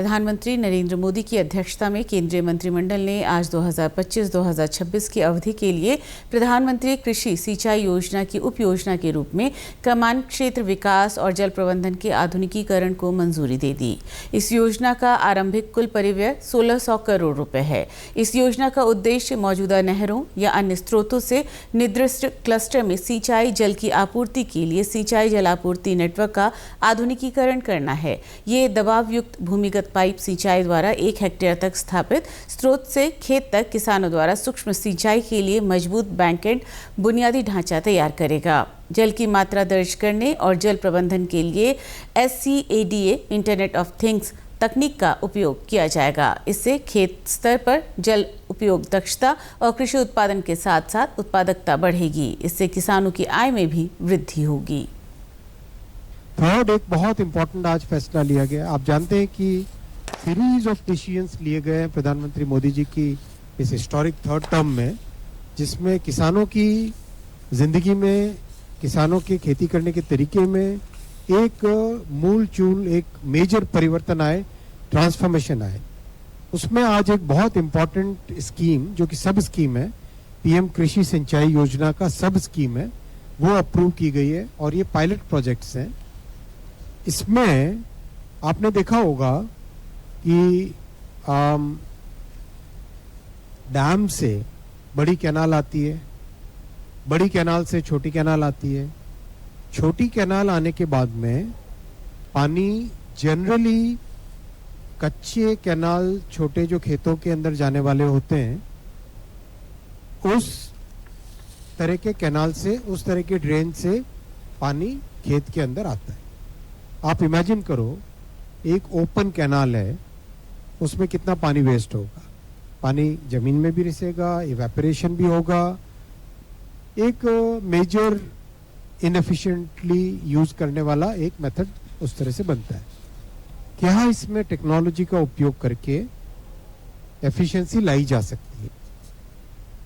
प्रधानमंत्री नरेंद्र मोदी की अध्यक्षता में केंद्रीय मंत्रिमंडल ने आज 2025-2026 की अवधि के लिए प्रधानमंत्री कृषि सिंचाई योजना की उप योजना के रूप में कमान क्षेत्र विकास और जल प्रबंधन के आधुनिकीकरण को मंजूरी दे दी। इस योजना का आरंभिक कुल परिव्यय 1600 करोड़ रुपए है। इस योजना का उद्देश्य मौजूदा नहरों या अन्य स्रोतों से निर्दिष्ट क्लस्टर में सिंचाई जल की आपूर्ति के लिए सिंचाई जलापूर्ति नेटवर्क का आधुनिकीकरण करना है। ये दबाव युक्त भूमिगत पाइप सिंचाई द्वारा 1 हेक्टेयर तक स्थापित स्रोत से खेत तक किसानों द्वारा सूक्ष्म सिंचाई के लिए मजबूत बैकएंड बुनियादी ढांचा तैयार करेगा। जल की मात्रा दर्ज करने और जल प्रबंधन के लिए SCADA इंटरनेट ऑफ थिंग्स तकनीक का उपयोग किया जाएगा। इससे खेत स्तर पर जल उपयोग दक्षता और कृषि उत्पादन के साथ साथ उत्पादकता बढ़ेगी। इससे किसानों की आय में भी वृद्धि होगी। थर्ड, एक बहुत इंपॉर्टेंट आज फैसला लिया गया। आप जानते हैं कि सीरीज ऑफ डिसीजंस लिए गए हैं प्रधानमंत्री मोदी जी की इस हिस्टोरिक थर्ड टर्म में, जिसमें किसानों की जिंदगी में, किसानों के खेती करने के तरीके में एक मूल चूल, एक मेजर परिवर्तन आए, ट्रांसफॉर्मेशन आए। उसमें आज एक बहुत इंपॉर्टेंट स्कीम, जो कि सब स्कीम है, PM कृषि सिंचाई योजना का सब स्कीम है, वो अप्रूव की गई है और ये पायलट प्रोजेक्ट्स हैं। इसमें आपने देखा होगा कि डैम से बड़ी कैनाल आती है, बड़ी कैनाल से छोटी कैनाल आती है। छोटी कैनाल आने के बाद में पानी जनरली कच्चे कैनाल, छोटे जो खेतों के अंदर जाने वाले होते हैं, उस तरह के कैनाल से, उस तरह के ड्रेन से पानी खेत के अंदर आता है। आप इमेजिन करो, एक ओपन कैनाल है, उसमें कितना पानी वेस्ट होगा। पानी जमीन में भी रिसेगा, इवेपोरेशन भी होगा। एक मेजर इनएफिशिएंटली यूज करने वाला एक मेथड उस तरह से बनता है। क्या इसमें टेक्नोलॉजी का उपयोग करके एफिशिएंसी लाई जा सकती है?